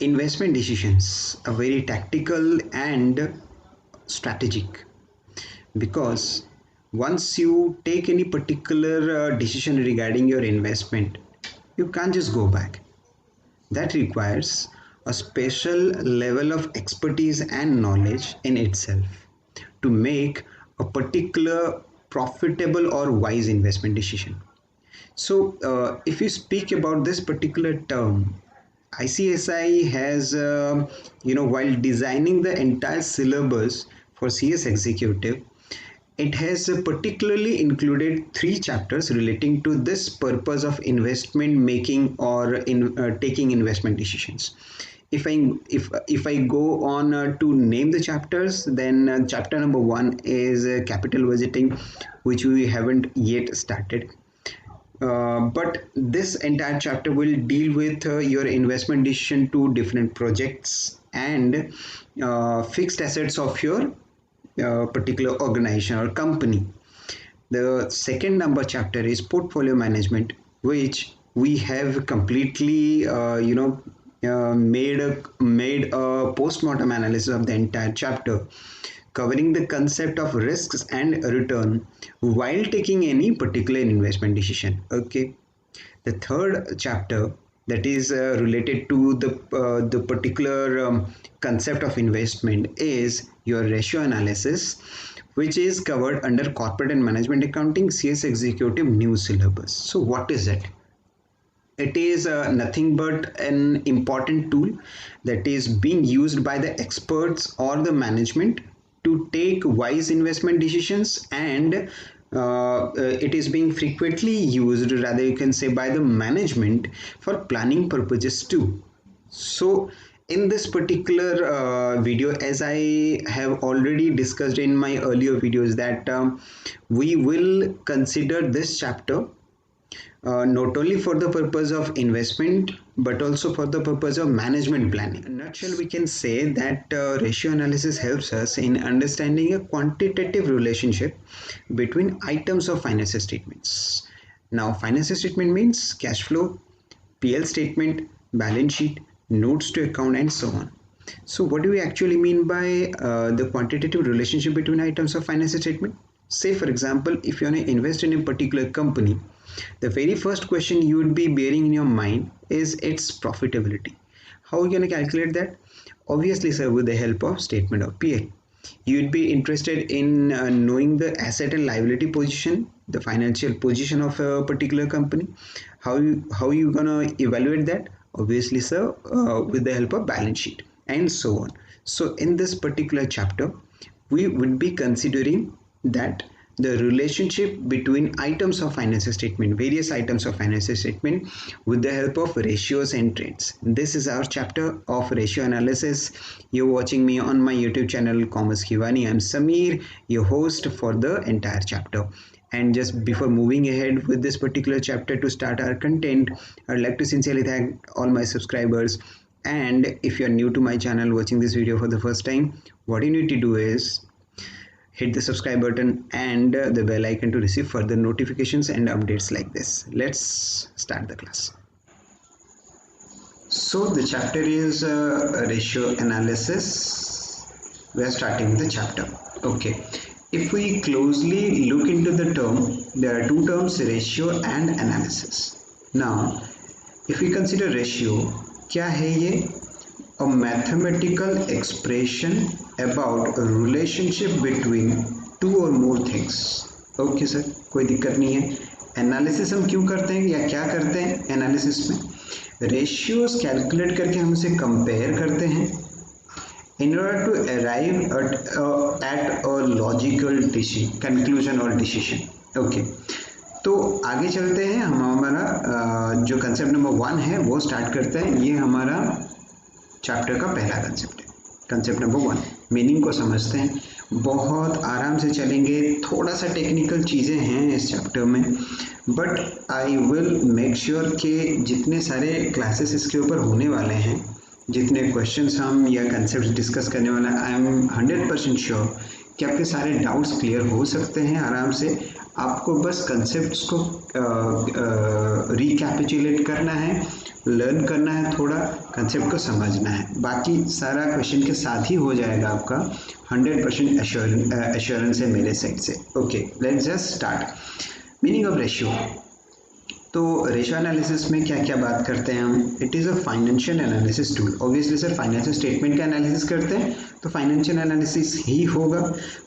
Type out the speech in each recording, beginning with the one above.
investment decisions are very tactical and strategic, because once you take any particular decision regarding your investment, you can't just go back. That requires a special level of expertise and knowledge in itself to make a particular profitable or wise investment decision. So, if you speak about this particular term, ICSI has, while designing the entire syllabus for CS Executive, it has particularly included three chapters relating to this purpose of investment making or in taking investment decisions. If I go on to name the chapters, then chapter number one is capital budgeting, which we haven't yet started. But this entire chapter will deal with your investment decision to different projects and fixed assets of your particular organization or company. The second number chapter is portfolio management, which we have completely, made a post-mortem analysis of the entire chapter, covering the concept of risks and return while taking any particular investment decision. Okay. The third chapter, that is related to the particular concept of investment, is your ratio analysis, which is covered under corporate and management accounting CS Executive new syllabus. So what is it? It is nothing but an important tool that is being used by the experts or the management to take wise investment decisions, and it is being frequently used, rather you can say, by the management for planning purposes too. So in this particular video, as I have already discussed in my earlier videos, that we will consider this chapter not only for the purpose of investment but also for the purpose of management planning. In a nutshell, we can say that ratio analysis helps us in understanding a quantitative relationship between items of financial statements. Now, financial statement means cash flow, PL statement, balance sheet, notes to account, and so on. So what do we actually mean by the quantitative relationship between items of financial statement? Say for example, if you want to invest in a particular company, the very first question you would be bearing in your mind is its profitability. How are you going to calculate that? Obviously, sir, with the help of statement of PL. You would be interested in knowing the asset and liability position, the financial position of a particular company. How you gonna evaluate that? Obviously, sir, with the help of balance sheet, and so on. So in this particular chapter, we would be considering that the relationship between items of financial statement, various items of financial statement, with the help of ratios and trends. This is our chapter of ratio analysis. You're watching me on my YouTube channel Commerce Khivani. I'm Samir, your host for the entire chapter. And just before moving ahead with this particular chapter to start our content, I'd like to sincerely thank all my subscribers. And if you're new to my channel, watching this video for the first time, what you need to do is hit the subscribe button and the bell icon to receive further notifications and updates like this. Let's start the class. So the chapter is ratio analysis. We are starting with the chapter. Okay. If we closely look into the term, there are two terms, ratio and analysis. Now, if we consider ratio, क्या है ये? A mathematical expression about a relationship between two or more things. Okay sir, कोई दिक्कत नहीं है. Analysis हम क्यों करते हैं या क्या करते हैं एनालिसिस में? रेशियोज कैलकुलेट करके हम उसे कंपेयर करते हैं in order to arrive at a logical conclusion or decision. Okay. तो आगे चलते हैं. हम हमारा जो कंसेप्ट नंबर 1 है वो स्टार्ट करते हैं. ये हमारा चैप्टर का पहला कंसेप्ट है. कंसेप्ट नंबर 1, मीनिंग को समझते हैं. बहुत आराम से चलेंगे. थोड़ा सा टेक्निकल चीज़ें हैं इस चैप्टर में, but I will make sure कि जितने सारे क्लासेस इसके ऊपर होने वाले हैं, जितने क्वेश्चंस हम या कंसेप्ट डिस्कस करने वाले हैं, आई एम 100% श्योर कि आपके सारे डाउट्स क्लियर हो सकते हैं आराम से. आपको बस कंसेप्ट्स को रिकैपिचुलेट करना है, लर्न करना है, थोड़ा कंसेप्ट को समझना है, बाकी सारा क्वेश्चन के साथ ही हो जाएगा आपका। 100% एश्योरेंस है मेरे साइड से। Okay, let's just start. Meaning of ratio. तो रेशियो एनालिसिस में क्या क्या बात करते हैं हम? It is a financial analysis tool. Obviously sir financial statement का एनालिसिस करते हैं तो फाइनेंशियल एनालिसिस ही होगा।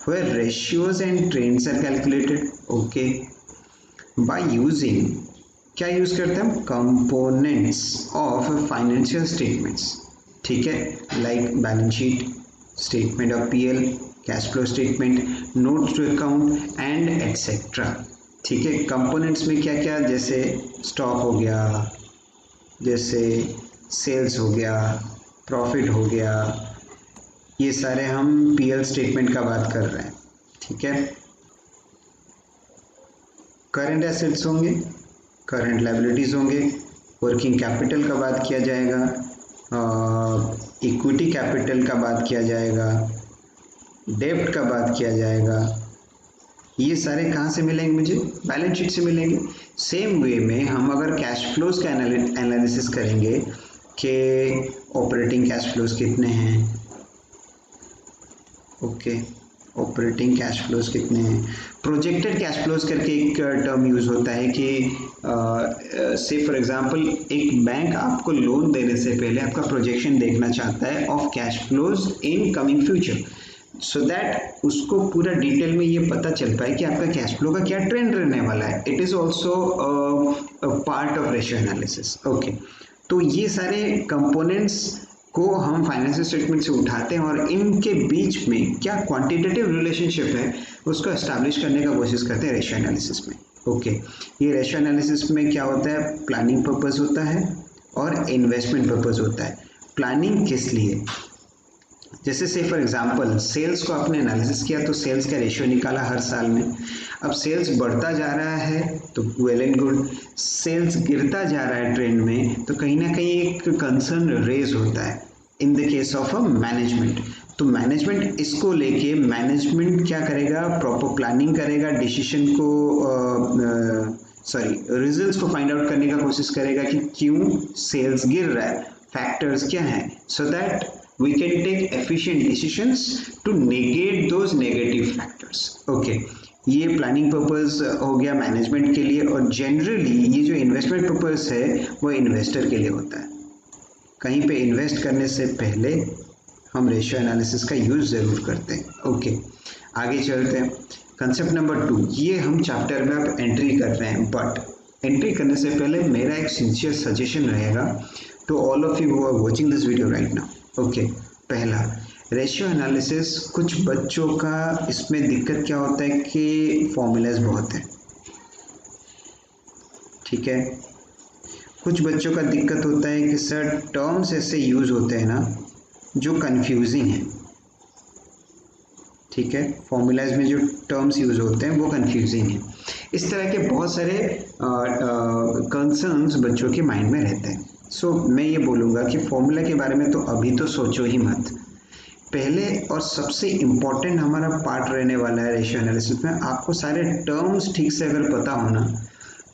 Where ratios and trends are calculated. Okay, by using, क्या यूज़ करते हैं हम? Components of financial statements. ठीक है, like balance sheet, statement of PL, cash flow statement, notes to account and etcetera. ठीक है, कंपोनेंट्स में क्या क्या, जैसे स्टॉक हो गया, जैसे सेल्स हो गया, प्रॉफिट हो गया, ये सारे हम पीएल स्टेटमेंट का बात कर रहे हैं। ठीक है, करंट एसेट्स होंगे, करंट लायबिलिटीज़ होंगे, वर्किंग कैपिटल का बात किया जाएगा, इक्विटी कैपिटल का बात किया जाएगा, डेब्ट का बात किया जाएगा। ये सारे कहाँ से मिलेंगे मुझे? बैलेंस शीट से मिलेंगे। सेम वे में हम अगर कैश फ्लोज का एनालिसिस करेंगे कि ऑपरेटिंग कैश फ्लोज कितने हैं, ओके, ऑपरेटिंग कैश फ्लोज कितने हैं, प्रोजेक्टेड कैश फ्लोज करके एक टर्म यूज होता है कि से फॉर एग्जांपल एक बैंक आपको लोन देने से पहले आपका प्रोजेक्शन देखना चाहता है of cash flows in coming future, so that उसको पूरा डिटेल में ये पता चल पाए कि आपका कैश फ्लो का क्या ट्रेंड रहने वाला है। It is also part of ratio analysis. Okay, तो ये सारे कंपोनेंट्स को हम फाइनेंशियल स्टेटमेंट से उठाते हैं और इनके बीच में क्या क्वांटिटेटिव रिलेशनशिप है उसको एस्टैब्लिश करने का कोशिश करते हैं रेशियो एनालिसिस में। ओके, ये रेशियो एनालिसिस में क्या होता है? प्लानिंग पर्पस होता है और इन्वेस्टमेंट पर्पस होता है। प्लानिंग किस लिए? जैसे से फॉर एग्जांपल सेल्स को आपने एनालिसिस किया तो सेल्स का रेशियो निकाला हर साल में। अब सेल्स बढ़ता जा रहा है तो वेल एंड गुड, सेल्स गिरता जा रहा है ट्रेंड में तो कहीं ना कहीं एक कंसर्न रेज होता है in the case of a management. तो मैनेजमेंट इसको लेके मैनेजमेंट क्या करेगा? प्रॉपर प्लानिंग करेगा, डिसीजन को रिजल्ट्स को फाइंड आउट करने का कोशिश करेगा कि क्यों सेल्स गिर रहा है, फैक्टर्स क्या हैं, so that we can take efficient decisions to negate those negative factors. Okay, ये प्लानिंग पर्पस हो गया मैनेजमेंट के लिए। और जनरली ये जो इन्वेस्टमेंट पर्पस है वो इन्वेस्टर के लिए होता है। कहीं पे इन्वेस्ट करने से पहले हम रेशियो एनालिसिस का यूज़ ज़रूर करते हैं। ओके, आगे चलते हैं। कंसेप्ट नंबर 2, ये हम चैप्टर में अब एंट्री कर रहे हैं, बट एंट्री करने से पहले मेरा एक सिंसियर सजेशन रहेगा to all of you who are watching this video right now. Okay, पहला रेशियो एनालिसिस, कुछ बच्चों का इसमें दिक्कत क्या होता है कि फॉर्मूलाज बहुत हैं। ठीक है, कुछ बच्चों का दिक्कत होता है कि सर टर्म्स ऐसे यूज़ होते हैं ना जो कंफ्यूजिंग हैं। ठीक है, फॉर्मूलाज में जो टर्म्स यूज़ होते हैं वो कंफ्यूजिंग हैं। इस तरह के बहुत सारे कंसर्न्स बच्चों के माइंड में रहते हैं। सो मैं ये बोलूँगा कि फॉर्मूला के बारे में तो अभी तो सोचो ही मत। पहले और सबसे इम्पॉर्टेंट हमारा पार्ट रहने वाला है रेशियो एनालिसिस में, आपको सारे टर्म्स ठीक से अगर पता हो ना,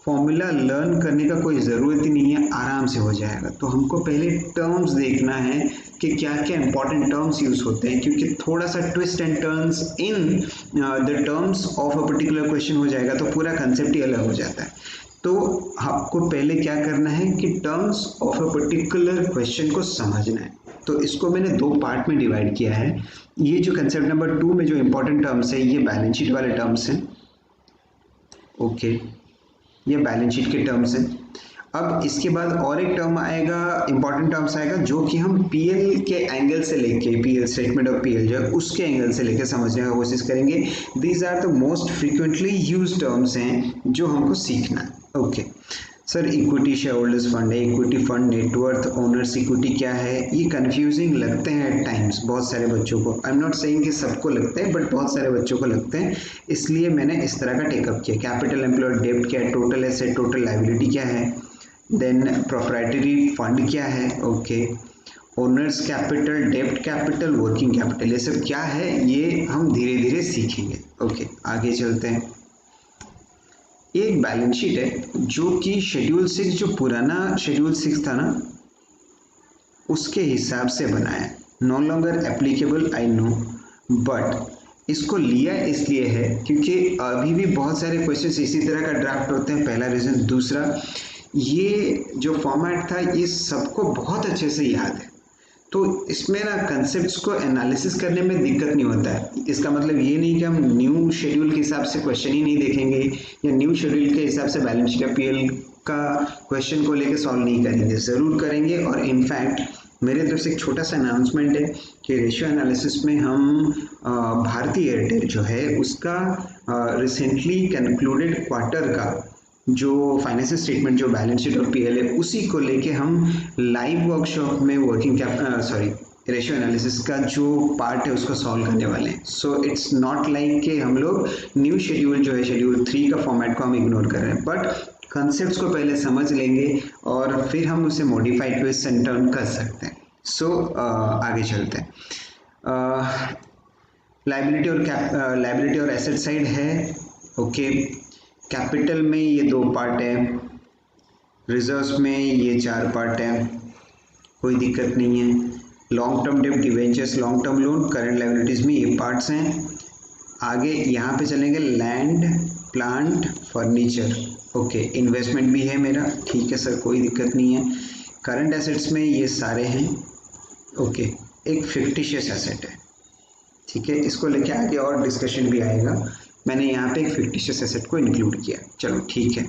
फॉर्मूला लर्न करने का कोई ज़रूरत ही नहीं है, आराम से हो जाएगा। तो हमको पहले टर्म्स देखना है कि क्या क्या इंपॉर्टेंट टर्म्स यूज़ होते हैं, क्योंकि थोड़ा सा twist and turns in the terms of a particular question हो जाएगा तो पूरा कंसेप्ट ही अलग हो जाता है। तो आपको पहले क्या करना है कि terms of a particular question को समझना है। तो इसको मैंने 2 पार्ट में डिवाइड किया है। ये जो कंसेप्ट नंबर 2 में जो इंपॉर्टेंट टर्म्स है ये बैलेंस शीट वाले टर्म्स हैं। ओके, ये बैलेंस शीट के टर्म्स हैं। अब इसके बाद और एक टर्म आएगा, इंपॉर्टेंट टर्म्स आएगा जो कि हम पीएल के एंगल से लेके, पीएल स्टेटमेंट ऑफ पीएल जो है उसके एंगल से लेके समझने का कोशिश करेंगे। These are the most frequently use terms हैं जो हमको सीखना है। Okay sir, equity share holders fund है, equity fund, net worth, owners equity क्या है, ये कंफ्यूजिंग लगते हैं एट टाइम्स बहुत सारे बच्चों को। आई एम नॉट सेइंग कि सबको लगते हैं, बट बहुत सारे बच्चों को लगते हैं, इसलिए मैंने इस तरह का टेकअप किया। कैपिटल एम्प्लॉयड डेब्ट क्या है, टोटल एसेट टोटल लायबिलिटी क्या है, देन प्रोप्राइटरी फंड क्या है, ओके, ओनर्स कैपिटल, डेब्ट कैपिटल, वर्किंग कैपिटल, ये सब क्या है ये हम धीरे धीरे सीखेंगे। ओके, आगे चलते हैं। ये एक बैलेंस शीट है जो कि शेड्यूल 6, जो पुराना शेड्यूल 6 था ना, उसके हिसाब से बना है। No longer applicable I know, but इसको लिया इसलिए है क्योंकि अभी भी बहुत सारे क्वेश्चंस इसी तरह का ड्राफ्ट होते हैं, पहला रीज़न। दूसरा, ये जो फॉर्मेट था ये सबको बहुत अच्छे से याद है, तो इसमें ना कंसेप्ट्स को एनालिसिस करने में दिक्कत नहीं होता है। इसका मतलब ये नहीं कि हम न्यू शेड्यूल के हिसाब से क्वेश्चन ही नहीं देखेंगे या न्यू शेड्यूल के हिसाब से बैलेंस शीट या पीएल का क्वेश्चन को लेकर सॉल्व नहीं करेंगे, ज़रूर करेंगे। और इनफैक्ट मेरे तरफ से एक छोटा सा अनाउंसमेंट है कि रेशियो एनालिसिस में हम भारती एयरटेल जो है उसका रिसेंटली कंक्लूडेड क्वार्टर का जो फाइनेंशियल स्टेटमेंट, जो बैलेंस शीट और पीएल है, उसी को लेके हम लाइव वर्कशॉप में वर्किंग रेशियो एनालिसिस का जो पार्ट है उसको सॉल्व करने वाले हैं। सो इट्स नॉट लाइक कि हम लोग न्यू शेड्यूल जो है शेड्यूल 3 का फॉर्मेट को हम इग्नोर कर रहे हैं, बट कंसेप्ट्स को पहले समझ लेंगे और फिर हम उसे मॉडिफाइड ट्विस्ट एंड टर्न कर सकते हैं। सो आगे चलते हैं। लाइबिलिटी और एसेट साइड है। ओके, कैपिटल में ये 2 पार्ट है, रिजर्व्स में ये 4 पार्ट है, कोई दिक्कत नहीं है। लॉन्ग टर्म डेब्ट, debentures, long term loan, current liabilities में ये पार्ट्स हैं। आगे यहाँ पे चलेंगे land, plant, furniture. Okay, investment भी है मेरा, ठीक है सर, कोई दिक्कत नहीं है। करंट एसेट्स में ये सारे हैं। ओके, एक फिक्टिशियस एसेट है, ठीक है, इसको लेके आगे और डिस्कशन भी आएगा। मैंने यहाँ पे एक फिक्टिशियस एसेट को इंक्लूड किया, चलो ठीक है,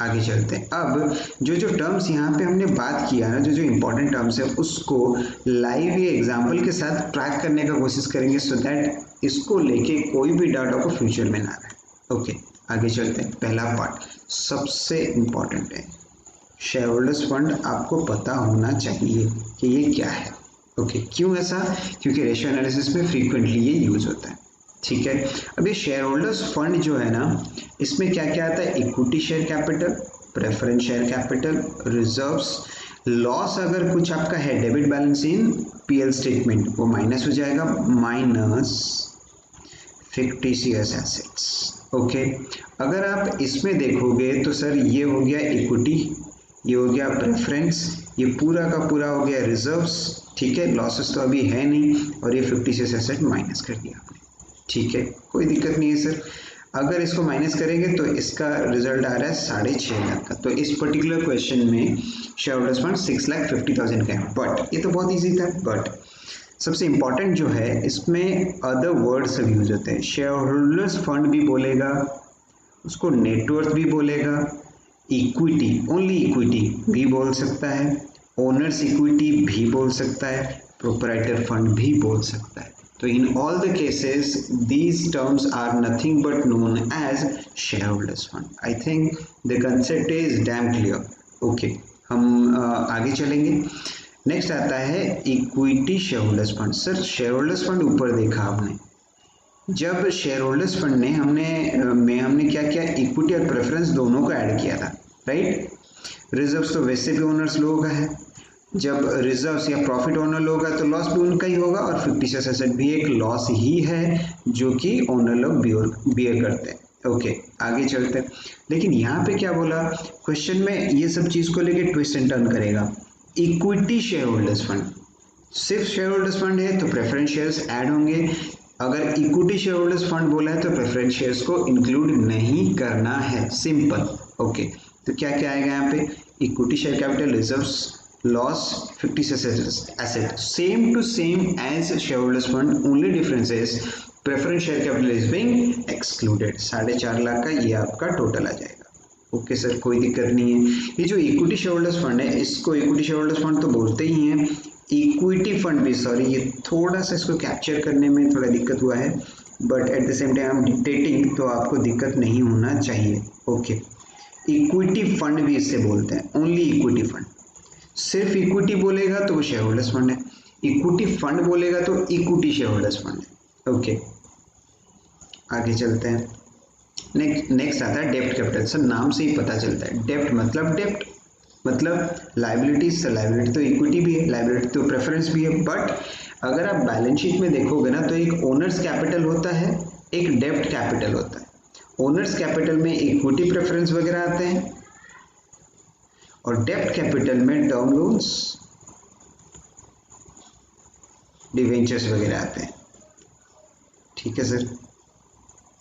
आगे चलते हैं। अब जो टर्म्स यहाँ पे हमने बात किया ना, जो इंपॉर्टेंट टर्म्स है उसको लाइव ये एग्जाम्पल के साथ ट्रैक करने का कोशिश करेंगे, सो दैट इसको लेके कोई भी डाउट आपको फ्यूचर में ना रहे। ओके, आगे चलते हैं। पहला पार्ट सबसे इम्पॉर्टेंट है, शेयर होल्डर्स फंड आपको पता होना चाहिए कि ये क्या है। ओके, क्यों ऐसा? क्योंकि रेशियो एनालिसिस में फ्रीक्वेंटली ये यूज होता है, ठीक है। अब ये शेयर होल्डर्स फंड जो है ना, इसमें क्या क्या आता है? Equity share capital, preference share capital, reserves, loss अगर कुछ आपका है डेबिट बैलेंस इन पीएल स्टेटमेंट वो माइनस हो जाएगा, माइनस फिक्टिशियस एसेट्स। ओके, अगर आप इसमें देखोगे तो सर ये हो गया इक्विटी, ये हो गया प्रेफरेंस, ये पूरा का पूरा हो गया रिजर्व्स, ठीक है, लॉसेस तो अभी है नहीं, और ये 56 एसेट माइनस कर दिया आपने, ठीक है, कोई दिक्कत नहीं है सर। अगर इसको माइनस करेंगे तो इसका रिजल्ट आ रहा है 6.5 लाख का। तो इस पर्टिकुलर क्वेश्चन में शेयर होल्डर्स फंड 6,50,000 का है, बट ये तो बहुत ईजी था। बट सबसे इंपॉर्टेंट जो है इसमें अदर वर्ड सब यूज होते हैं। शेयर होल्डर्स फंड भी बोलेगा, उसको नेटवर्थ भी बोलेगा, इक्विटी, ओनली इक्विटी भी बोल सकता है, ओनर्स इक्विटी भी बोल सकता है, प्रोप्राइटर फंड भी बोल सकता है। तो in all the cases these terms are nothing but known as shareholders fund. I think the concept is damn clear. Okay, हम आगे चलेंगे। नेक्स्ट आता है equity share holders fund. Sir share holders fund ऊपर देखा आपने, जब शेयर होल्डर्स फंड ने हमने क्या किया, इक्विटी और प्रेफरेंस दोनों को ऐड किया था, राइट। रिजर्व्स तो वैसे भी ओनर्स लोगों का है, जब रिजर्व्स या प्रॉफिट ओनर लोग है तो लॉस भी उनका ही होगा, और फिक्टिशियस एसेट भी एक लॉस ही है जो कि ओनर लोग बियर करते हैं। ओके, आगे चलते हैं। लेकिन यहाँ पे क्या बोला क्वेश्चन में, ये सब चीज़ को लेके ट्विस्ट एंड टर्न करेगा। इक्विटी शेयर होल्डर्स फंड, सिर्फ शेयर होल्डर्स फंड है तो प्रेफरेंस शेयर्स ऐड होंगे, अगर इक्विटी शेयर होल्डर्स फंड बोला है तो प्रेफरेंस शेयर्स को इंक्लूड नहीं करना है, सिंपल। ओके, तो क्या क्या आएगा यहाँ पे, equity share capital, reserves, loss, fictitious asset, same to same as shareholders fund, only difference is preference share capital is being excluded। 4.5 lakh का ये आपका टोटल आ जाएगा। ओके सर, कोई दिक्कत नहीं है। ये जो इक्विटी शेयर होल्डर्स फंड है इसको इक्विटी शेयर होल्डर्स फंड तो बोलते ही हैं, इक्विटी फंड भी, सॉरी ये थोड़ा सा इसको कैप्चर करने में थोड़ा दिक्कत हुआ है, but at the same time हम डिक्टेटिंग तो आपको दिक्कत नहीं होना चाहिए। ओके, इक्विटी फंड भी इससे बोलते हैं, ओनली इक्विटी फंड। सिर्फ इक्विटी बोलेगा तो वो शेयर होल्डर्स फंड है, इक्विटी फंड बोलेगा तो इक्विटी शेयर होल्डर्स फंड है। ओके, आगे चलते हैं। नेक्स्ट आता है डेब्ट कैपिटल। सर नाम से ही पता चलता है, डेब्ट मतलब लायबिलिटीज, तो लायबिलिटी तो इक्विटी भी है, लायबिलिटी तो प्रेफरेंस भी है, बट अगर आप बैलेंस शीट में देखोगे ना तो एक ओनर्स कैपिटल होता है, एक डेब्ट कैपिटल होता है। ओनर्स कैपिटल में इक्विटी प्रेफरेंस वगैरह आते हैं और डेब्ट कैपिटल में टर्म लोन्स, डिवेंचर्स वगैरह आते हैं। ठीक है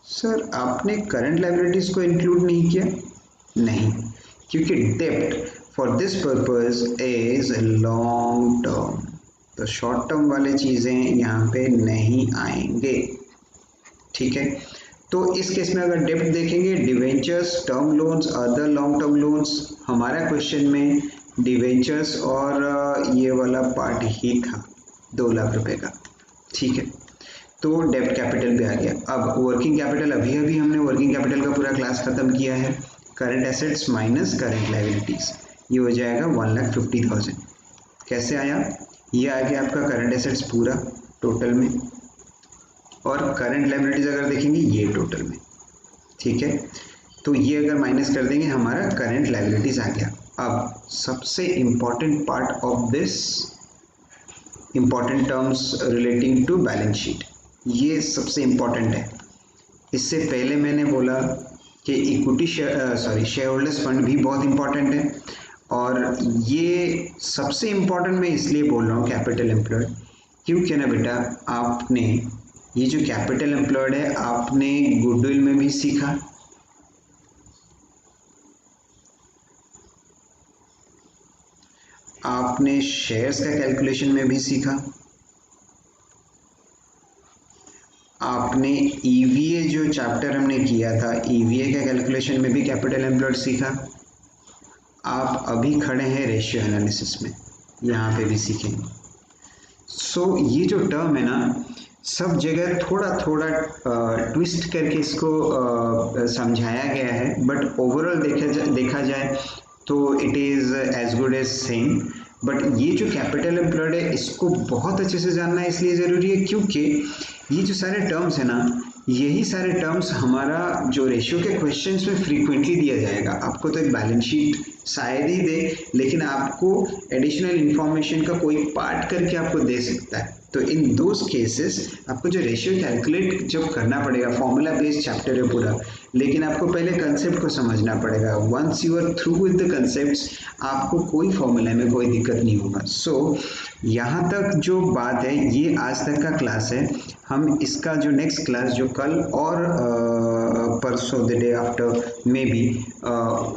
सर आपने करंट लायबिलिटीज को इंक्लूड नहीं किया? नहीं, क्योंकि डेब्ट for this purpose is long term, तो शॉर्ट टर्म वाले चीजें यहाँ पे नहीं आएंगे। ठीक है, तो इस केस में अगर डेब्ट देखेंगे, debentures, term loans, other long term loans, हमारा क्वेश्चन में डिवेंचर्स और ये वाला पार्ट ही था 2 लाख रुपए का। ठीक है, तो डेब्ट कैपिटल भी आ गया। अब वर्किंग कैपिटल, अभी अभी हमने वर्किंग कैपिटल का पूरा क्लास खत्म किया है। Current assets minus current liabilities, ये हो जाएगा 1,50,000। कैसे आया? ये आ गया आपका करंट एसेट्स पूरा टोटल में, और करंट लायबिलिटीज अगर देखेंगे ये टोटल में। ठीक है, तो ये अगर माइनस कर देंगे हमारा करंट लायबिलिटीज आ गया। अब सबसे important part of this important terms relating to balance sheet, ये सबसे इम्पॉर्टेंट है। इससे पहले मैंने बोला कि इक्विटी शेयर होल्डर्स फंड भी बहुत इम्पॉर्टेंट है, और ये सबसे इम्पॉर्टेंट मैं इसलिए बोल रहा हूँ कैपिटल एम्प्लॉयड, क्योंकि ना बेटा आपने ये जो कैपिटल एम्प्लॉयड है आपने गुडविल में भी सीखा, आपने शेयर्स का कैलकुलेशन में भी सीखा, आपने ईवीए जो चैप्टर हमने किया था ईवीए का कैलकुलेशन में भी कैपिटल एम्प्लॉयड सीखा, आप अभी खड़े हैं रेशियो एनालिसिस में, यहाँ पे भी सीखेंगे। सो ये जो टर्म है ना सब जगह थोड़ा थोड़ा ट्विस्ट करके इसको समझाया गया है, बट ओवरऑल देखा जाए तो it is as good as same. But ये जो कैपिटल एम्प्लॉयड है इसको बहुत अच्छे से जानना इसलिए ज़रूरी है क्योंकि ये जो सारे टर्म्स है ना, यही सारे टर्म्स हमारा जो रेशियो के क्वेश्चंस में फ्रीक्वेंटली दिया जाएगा। आपको तो एक बैलेंस शीट शायद ही दे, लेकिन आपको एडिशनल इंफॉर्मेशन का कोई पार्ट करके आपको दे सकता है। तो इन दोज केसेस आपको जो रेशियो कैलकुलेट जब करना पड़ेगा, फॉर्मूला बेस्ड चैप्टर है पूरा, लेकिन आपको पहले कंसेप्ट को समझना पड़ेगा। Once you are through with the concepts आपको कोई फॉर्मूला में कोई दिक्कत नहीं होगा। सो यहाँ तक जो बात है ये आज तक का क्लास है। हम इसका जो नेक्स्ट क्लास जो कल और परसों द डे आफ्टर में भी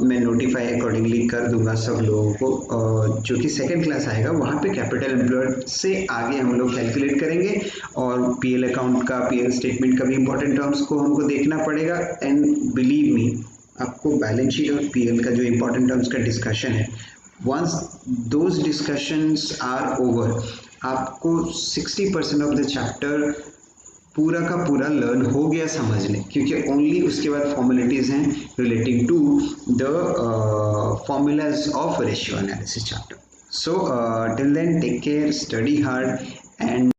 मैं नोटिफाई अकॉर्डिंगली कर दूंगा सब लोगों को, जो कि सेकंड क्लास आएगा वहाँ पे कैपिटल एम्प्लॉयड से आगे हम लोग कैलकुलेट करेंगे, और पीएल अकाउंट का, पीएल स्टेटमेंट का भी इंपॉर्टेंट टर्म्स को हमको देखना पड़ेगा। एंड बिलीव मी आपको बैलेंस शीट और पीएल का जो इंपॉर्टेंट टर्म्स का डिस्कशन है, once those discussions are over आपको 60% ऑफ द चैप्टर पूरा का पूरा लर्न हो गया समझ लें, क्योंकि ओनली उसके बाद फॉर्मेलिटीज हैं relating to the formulas of ratio analysis chapter. So till then take care, study hard and